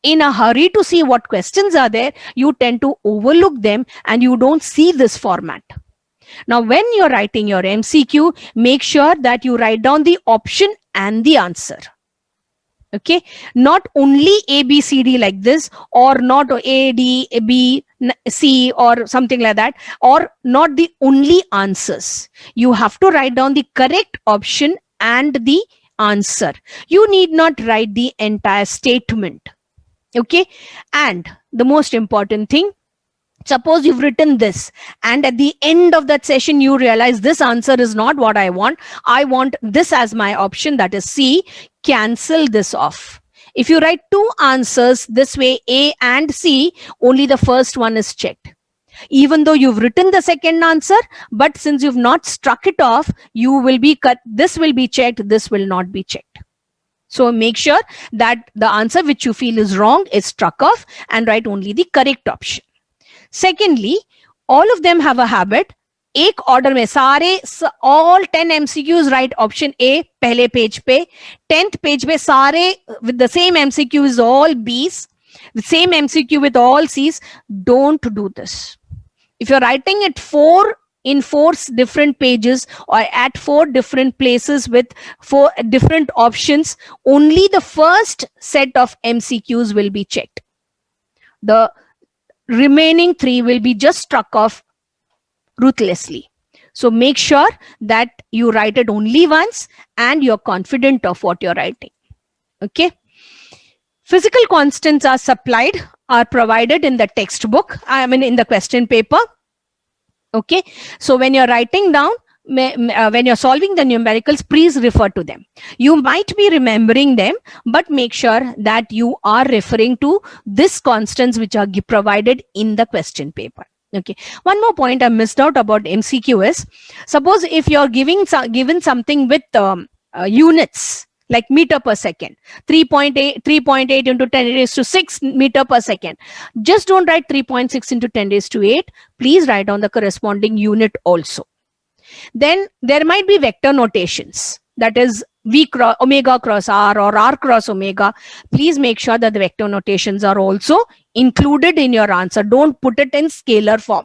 D: in a hurry to see what questions are there, you tend to overlook them and you don't see this format. Now, when you're writing your MCQ, make sure that you write down the option and the answer. Okay, not only A, B, C, D like this, or not A, D, B, C, or something like that, or not the only answers. You have to write down the correct option and the answer. You need not write the entire statement. Okay, and the most important thing, suppose you've written this and at the end of that session you realize this answer is not what I want this as my option, that is C. Cancel this off. If you write 2 answers this way, A and C, only the first one is checked. Even though you've written the second answer, but since you've not struck it off, you will be cut. This will be checked, this will not be checked. So make sure that the answer which you feel is wrong is struck off and write only the correct option. Secondly, all of them have a habit, एक order में सारे all 10 MCQs write option A पहले page पे, 10th page पे सारे with the same MCQ is all B's, the same MCQ with all C's. Don't do this. If you're writing it in 4 different pages or at 4 different places with 4 different options, only the first set of MCQs will be checked. The remaining 3 will be just struck off ruthlessly. So make sure that you write it only once and you're confident of what you're writing. Okay. Physical constants are provided in the textbook, in the question paper. Okay. So when you're writing down, when you're solving the numericals, please refer to them. You might be remembering them, but make sure that you are referring to these constants which are provided in the question paper. Okay. One more point I missed out about MCQ is, suppose if you're given something with units like meter per second, 3.8 into 10 raised to 6 meter per second. Just don't write 3.6 into 10 raised to 8. Please write down the corresponding unit also. Then there might be vector notations, that is omega cross r or r cross omega. Please make sure that the vector notations are also included in your answer. Don't put it in scalar form.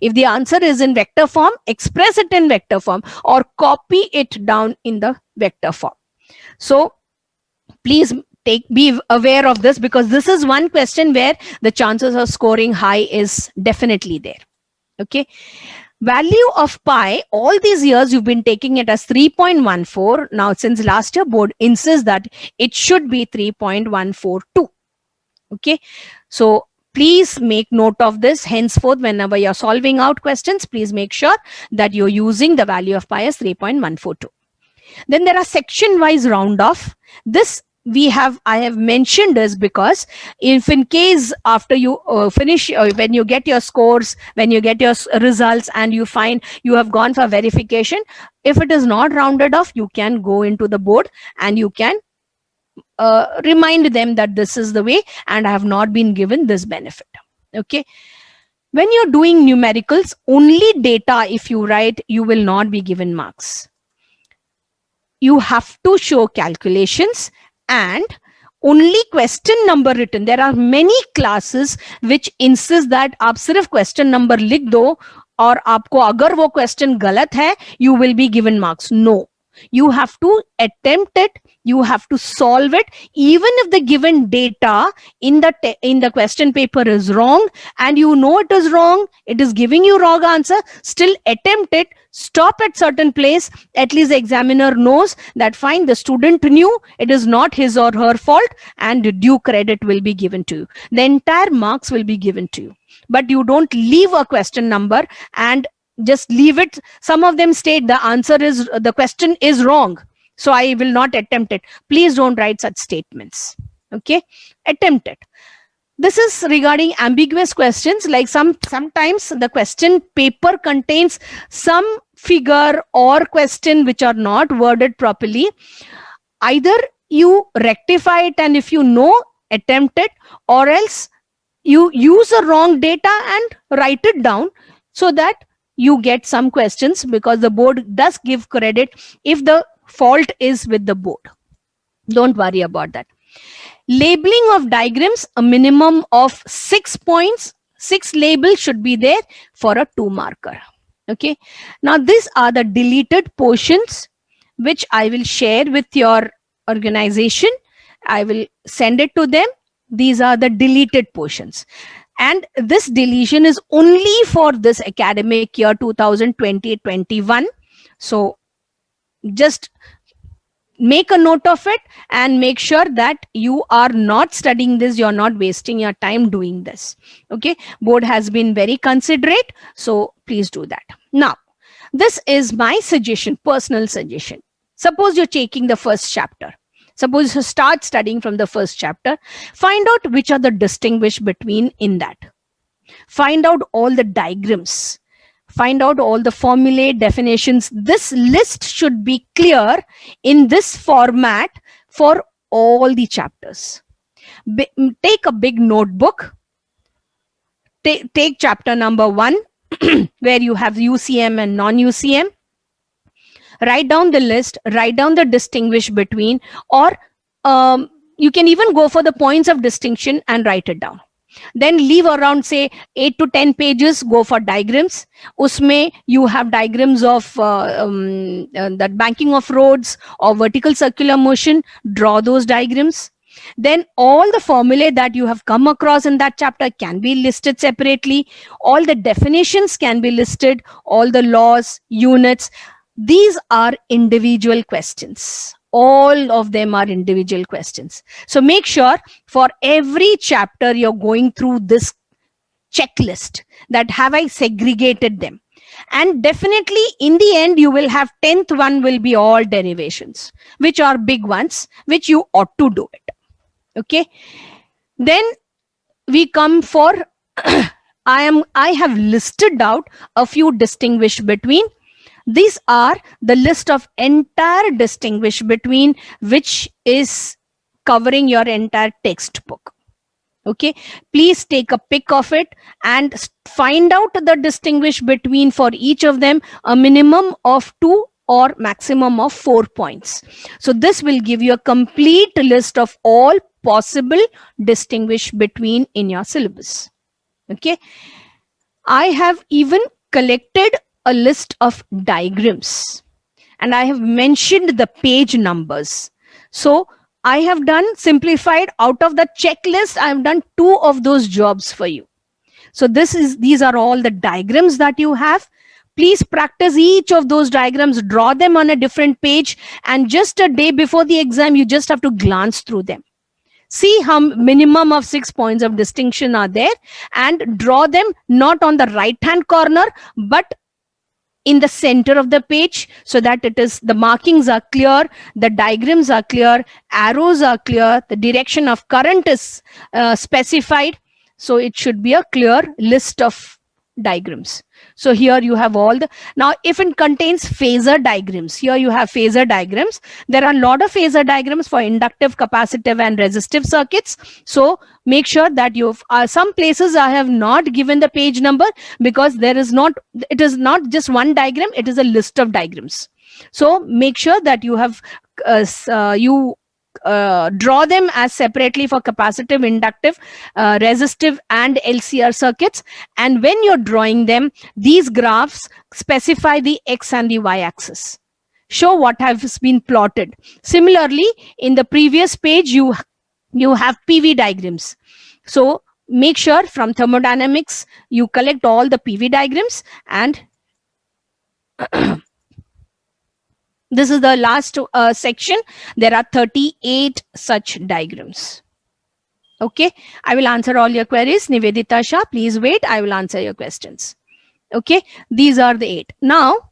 D: If the answer is in vector form, express it in vector form or copy it down in the vector form. So please be aware of this, because this is one question where the chances of scoring high is definitely there. Okay. Value of pi, all these years you've been taking it as 3.14. Now, since last year, board insists that it should be 3.142. Okay. So please make note of this. Henceforth, whenever you're solving out questions, please make sure that you're using the value of pi as 3.142. Then there are section wise round off. This I have mentioned is because if in case after you finish, when you get your scores, when you get your results and you find you have gone for verification, if it is not rounded off, you can go into the board and you can remind them that this is the way and I have not been given this benefit. Okay. When you're doing numericals, only data if you write, you will not be given marks. You have to show calculations and only question number written. There are many classes which insist that आप सिर्फ question number लिख दो और आपको अगर वो question गलत है, you will be given marks. No. You have to attempt it. You have to solve it. Even if the given data in the question paper is wrong and you know it is wrong, it is giving you wrong answer, still attempt it. Stop at certain place. At least the examiner knows that fine, the student knew, it is not his or her fault, and due credit will be given to you. The entire marks will be given to you. But you don't leave a question number and just leave it. Some of them state the question is wrong, so I will not attempt it. Please don't write such statements. Okay, attempt it. This is regarding ambiguous questions, like sometimes the question paper contains some figure or question which are not worded properly. Either you rectify it and if you know, attempt it, or else you use the wrong data and write it down so that you get some questions, because the board does give credit if the fault is with the board. Don't worry about that. Labeling of diagrams, a minimum of 6 points. 6 labels should be there for a 2 marker. Okay. Now these are the deleted portions which I will share with your organization. I will send it to them. These are the deleted portions. And this deletion is only for this academic year 2020-21. So just make a note of it and make sure that you are not studying this, you're not wasting your time doing this. Okay, board has been very considerate, so please do that. Now, this is my suggestion, personal suggestion. Suppose you're taking the first chapter. Suppose you start studying from the first chapter. Find out which are the distinguished between in that. Find out all the diagrams. Find out all the formulae, definitions. This list should be clear in this format for all the chapters. Take a big notebook. Take chapter number 1, where you have UCM and non-UCM. Write down the list, write down the distinguish between, or you can even go for the points of distinction and write it down. Then leave around say 8 to 10 pages, go for diagrams. Usme you have diagrams of that banking of roads or vertical circular motion, draw those diagrams. Then all the formulae that you have come across in that chapter can be listed separately. All the definitions can be listed, all the laws, units. These are individual questions. All of them are individual questions. So make sure for every chapter you're going through this checklist, that have I segregated them. And definitely in the end you will have 10th one will be all derivations, which are big ones, which you ought to do it. Okay. Then we come for I have listed out a few distinguished between. These are the list of entire distinguish between, which is covering your entire textbook. Okay, please take a pic of it and find out the distinguish between for each of them, a minimum of 2 or maximum of 4 points. So this will give you a complete list of all possible distinguish between in your syllabus. Okay, I have even collected a list of diagrams and I have mentioned the page numbers. So I have done simplified out of the checklist. I have done 2 of those jobs for you. So these are all the diagrams that you have. Please practice each of those diagrams, draw them on a different page, and just a day before the exam, you just have to glance through them. See how minimum of 6 points of distinction are there, and draw them not on the right hand corner, but in the center of the page, so that it is, the markings are clear, the diagrams are clear, arrows are clear, the direction of current is specified. So it should be a clear list of diagrams. So here you have all the, now if it contains phasor diagrams, here you have phasor diagrams. There are a lot of phasor diagrams for inductive, capacitive and resistive circuits. So make sure that you've, some places I have not given the page number, because there is not, it is not just one diagram, it is a list of diagrams. So make sure that you have draw them as separately for capacitive, inductive, resistive and LCR circuits. And when you're drawing them, these graphs specify the X and the Y axis. Show what has been plotted. Similarly, in the previous page, you have PV diagrams. So make sure from thermodynamics, you collect all the PV diagrams, and this is the last section. There are 38 such diagrams. Okay, I will answer all your queries. Nivedita Shah, please wait. I will answer your questions. Okay, these are the 8. Now,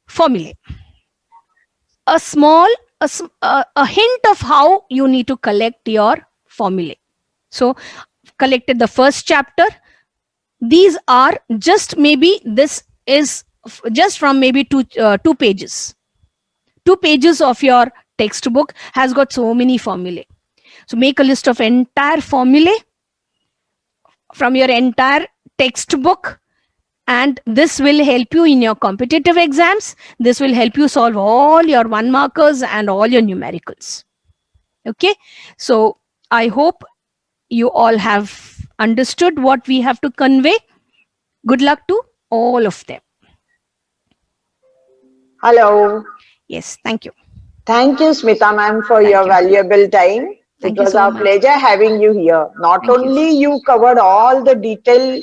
D: formulae. A small, a hint of how you need to collect your formulae. So, collected the first chapter. These are just maybe, this is just from maybe 2 pages. 2 pages of your textbook has got so many formulae. So make a list of entire formulae from your entire textbook, and this will help you in your competitive exams. This will help you solve all your 1 markers and all your numericals. Okay, so I hope you all have understood what we have to convey. Good luck to all of them.
C: Hello.
D: Yes, thank you.
C: Thank you, Smita ma'am, for
D: Thank
C: your
D: you.
C: valuable time.
D: Thank
C: It
D: you
C: was
D: so
C: our
D: much.
C: pleasure having you here. Not
D: Thank you.
C: only you covered all the detail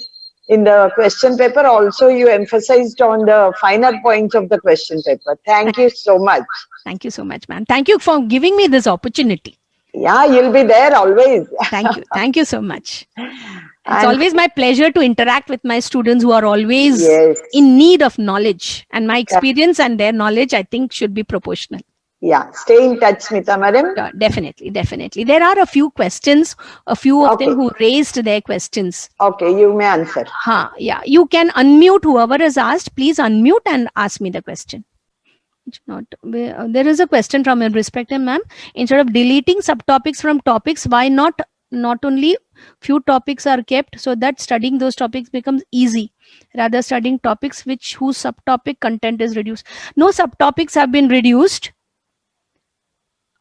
C: in the question paper, also you emphasized on the finer points of the question paper. Thank you so much.
D: Thank you so much, ma'am. Thank you for giving me this opportunity.
C: Yeah, you'll be there always.
D: Thank you. Thank you so much. It's
C: And-
D: always my pleasure to interact with my students who are always
C: Yes.
D: in need of knowledge. And my experience and their knowledge, I think, should be proportional.
C: Yeah, stay in touch, Smita madam.
D: Yeah, definitely, definitely. There are a few questions, a few of them
C: Okay.
D: who raised their questions.
C: Okay, you may answer.
D: Yeah, you can unmute whoever is asked. Please unmute and ask me the question. There is a question from a respected ma'am. Instead of deleting subtopics from topics, why not only few topics are kept, so that studying those topics becomes easy, rather studying topics whose subtopic content is reduced? No subtopics have been reduced.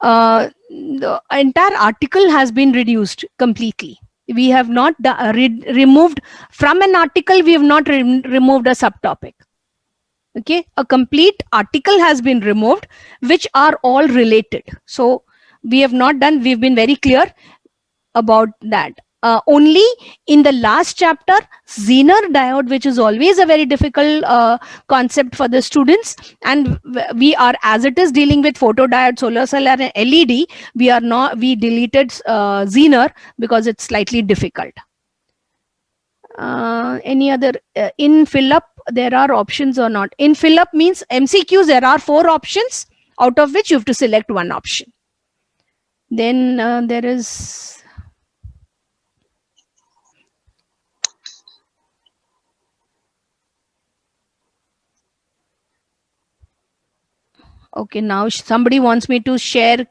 D: The entire article has been reduced completely. We have not removed from an article. We have not removed a subtopic. Okay, a complete article has been removed, which are all related. So we have not done, we've been very clear about that. Only in the last chapter, Zener diode, which is always a very difficult concept for the students, and we are, as it is dealing with photodiode, solar cell and LED, we deleted Zener because it's slightly difficult. Any other in fill up, there are options or not? In fill up means MCQs, there are 4 options, out of which you have to select 1 option. Then there is okay, now somebody wants me to share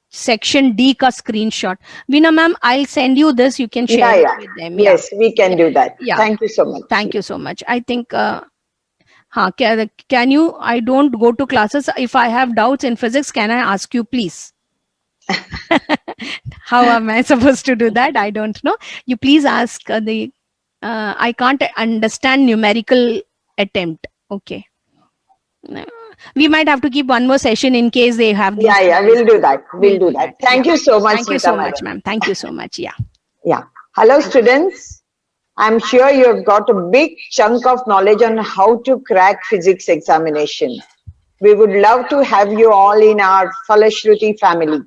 D: section D ka screenshot. Veena ma'am, I'll send you this. You can share it with them.
C: Yes, we can do that.
D: Yeah.
C: Thank you so much.
D: Thank you so much. I think, can you, I don't go to classes. If I have doubts in physics, can I ask you, please? How am I supposed to do that? I don't know. You please ask I can't understand numerical attempt. Okay. We might have to keep one more session in case they have these.
C: Yeah, we'll do that. We'll do that. Thank
D: Yeah.
C: you so much,
D: Thank you
C: Smita
D: so much,
C: madam.
D: ma'am. Thank you so much. Yeah.
C: Yeah. Hello, students. I'm sure you have got a big chunk of knowledge on how to crack physics examination. We would love to have you all in our Falashruti family.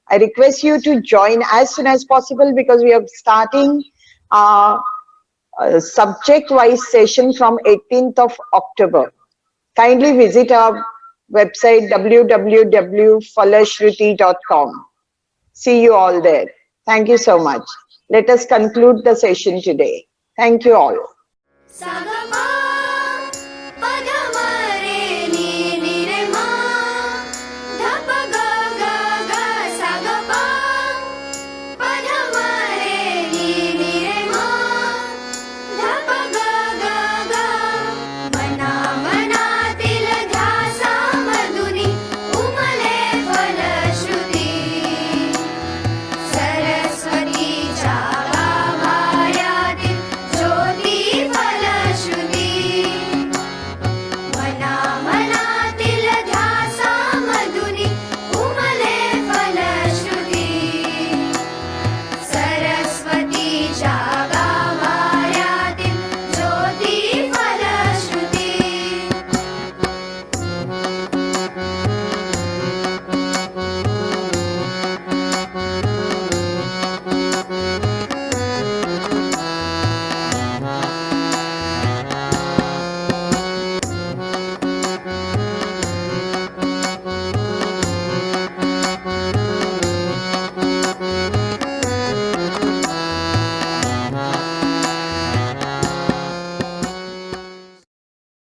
C: I request you to join as soon as possible because we are starting a subject-wise session from 18th of October. Kindly visit our website www.falashruti.com. See you all there. Thank you so much. Let us conclude the session today. Thank you all.
A: Saga